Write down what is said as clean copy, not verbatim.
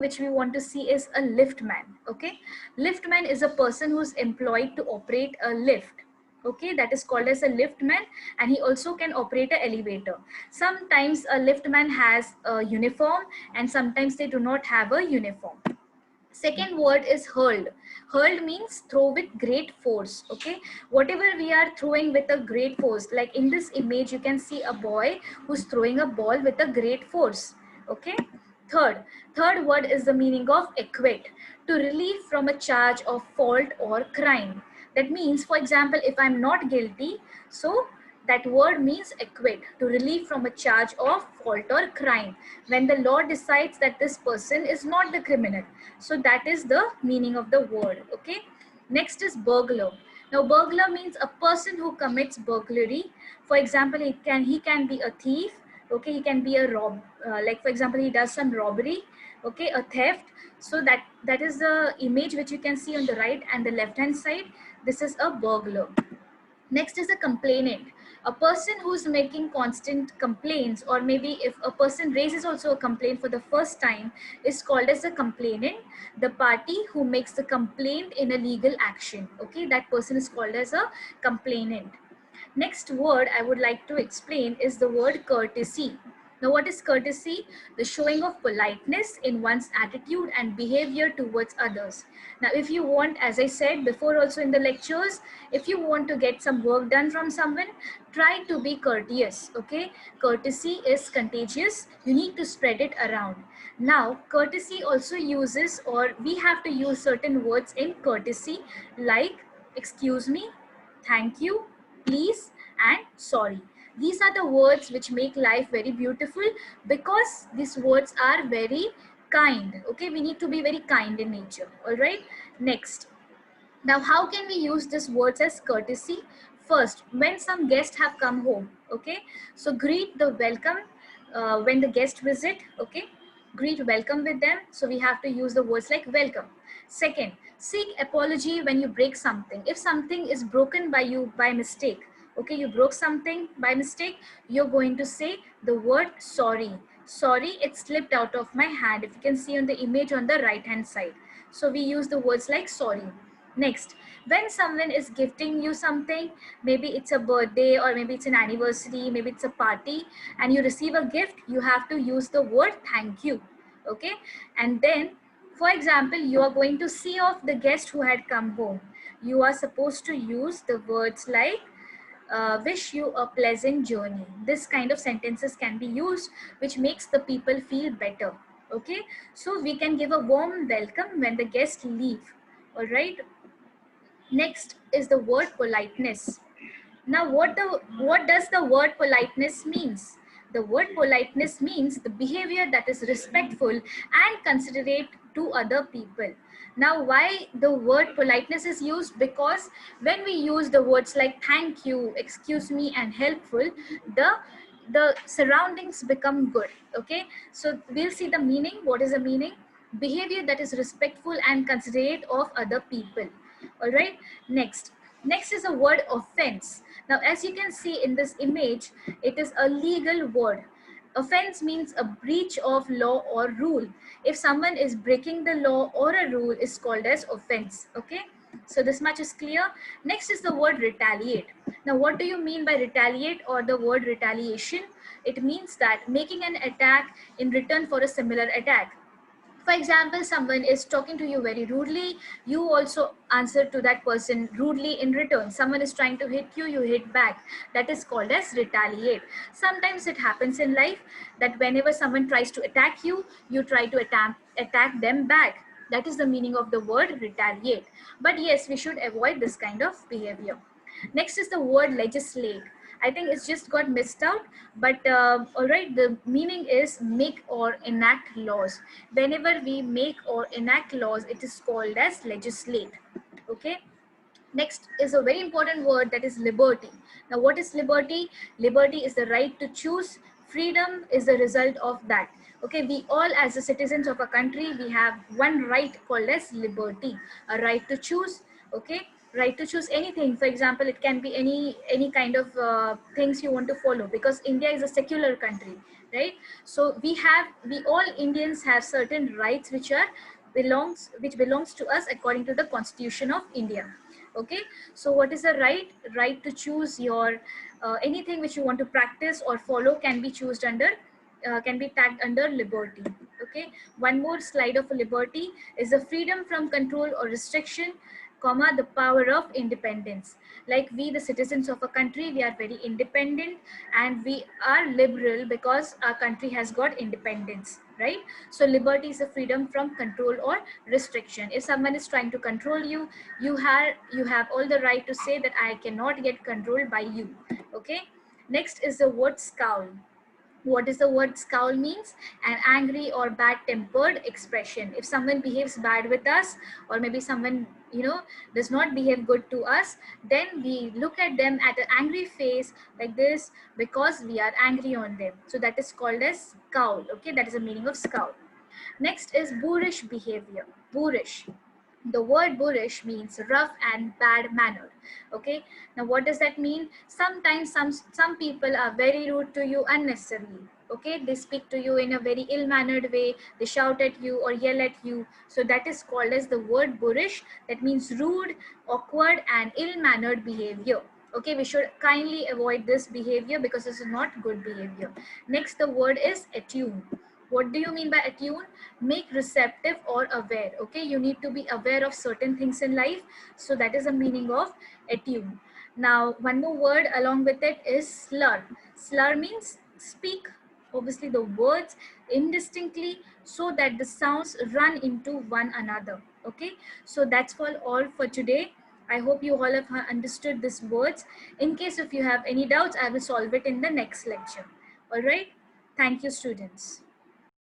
which we want to see is a liftman. Okay, liftman is a person who's employed to operate a lift. Okay, that is called as a liftman, and he also can operate an elevator. Sometimes a liftman has a uniform, and sometimes they do not have a uniform. Second word is hurled. Hurled means throw with great force. Okay, whatever we are throwing with a great force, like in this image you can see a boy who's throwing a ball with a great force. Okay, third word is the meaning of acquit, to relieve from a charge of fault or crime. That means, for example, if I'm not guilty, so that word means acquit, to relieve from a charge of fault or crime, when the law decides that this person is not the criminal. So that is the meaning of the word. Okay, next is burglar. Now burglar means a person who commits burglary. For example, he can be a thief. Okay, he can be a like for example, he does some robbery. Okay, a theft. So that is the image which you can see on the right and the left hand side. This is a burglar. Next is a complainant, a person who's making constant complaints, or maybe if a person raises also a complaint for the first time, is called as a complainant. The party who makes the complaint in a legal action. Okay, that person is called as a complainant. Next word I would like to explain is the word courtesy. Now, what is courtesy? The showing of politeness in one's attitude and behavior towards others. Now, if you want, as I said before also in the lectures, if you want to get some work done from someone, try to be courteous. Okay, courtesy is contagious. You need to spread it around. Now, courtesy also uses, or we have to use certain words in courtesy, like excuse me, thank you, please, and sorry. These are the words which make life very beautiful, because these words are very kind. Okay, we need to be very kind in nature. All right, next. Now, how can we use these words as courtesy? First, when some guests have come home, okay, so greet the welcome when the guest visit. Okay, greet welcome with them. So we have to use the words like welcome. Second, seek apology when you break something. If something is broken by you by mistake, okay, you broke something by mistake, you're going to say the word sorry. Sorry, it slipped out of my hand. If you can see on the image on the right hand side. So we use the words like sorry. Next, when someone is gifting you something, maybe it's a birthday, or maybe it's an anniversary, maybe it's a party, and you receive a gift, you have to use the word thank you. Okay, and then, for example, you are going to see off the guest who had come home. You are supposed to use the words like wish you a pleasant journey. This kind of sentences can be used, which makes the people feel better. Okay, so we can give a warm welcome when the guests leave. All right. Next is the word politeness. Now, what does the word politeness means? The word politeness means the behavior that is respectful and considerate to other people. Now, why the word politeness is used? Because when we use the words like thank you, excuse me, and helpful, the surroundings become good. Okay, so we'll see the meaning. What is the meaning? Behavior that is respectful and considerate of other people. All right, next is the word offense. Now, as you can see in this image, it is a legal word. Offense means a breach of law or rule. If someone is breaking the law or a rule, is called as offense. Okay, so this much is clear. Next is the word retaliate. Now, what do you mean by retaliate, or the word retaliation? It means that making an attack in return for a similar attack. For example, someone is talking to you very rudely, you also answer to that person rudely in return. Someone is trying to hit you, you hit back. That is called as retaliate. Sometimes it happens in life that whenever someone tries to attack you, you try to attack them back. That is the meaning of the word retaliate. But yes, we should avoid this kind of behavior. Next is the word legislate. I think it's just got missed out, but all right, the meaning is make or enact laws. Whenever we make or enact laws, it is called as legislate. Okay. Next is a very important word, that is liberty. Now, what is liberty? Liberty is the right to choose. Freedom is the result of that. Okay, we all as the citizens of a country, we have one right called as liberty, a right to choose. Okay, right to choose anything. For example, it can be any kind of things you want to follow, because India is a secular country, right? So we all Indians have certain rights which belongs to us according to the Constitution of India. Okay, so what is the right to choose your anything which you want to practice or follow can be chosen under can be tagged under liberty. Okay, one more slide of liberty is the freedom from control or restriction, comma, the power of independence. Like we the citizens of a country, we are very independent, and we are liberal because our country has got independence, right? So liberty is the freedom from control or restriction. If someone is trying to control you, you have all the right to say that I cannot get controlled by you. Okay, next is the word scowl. What does the word scowl means? An angry or bad tempered expression. If someone behaves bad with us, or maybe someone does not behave good to us, then we look at them at an angry face like this, because we are angry on them. So that is called as scowl. Okay, that is the meaning of scowl. Next is boorish behavior. Boorish, the word boorish means rough and bad mannered. Okay, now what does that mean? Sometimes some people are very rude to you unnecessarily. Okay, they speak to you in a very ill mannered way, they shout at you or yell at you. So that is called as the word boorish. That means rude, awkward and ill mannered behavior. Okay, we should kindly avoid this behavior because this is not good behavior. Next, the word is attune. What do you mean by attune? Make receptive or aware. Okay, you need to be aware of certain things in life. So that is the meaning of attune. Now one more word along with it is slur. Slur means speak obviously the words indistinctly so that the sounds run into one another. Okay, so that's all for today. I hope you all have understood these words. In case if you have any doubts, I will solve it in the next lecture. All right, thank you, students.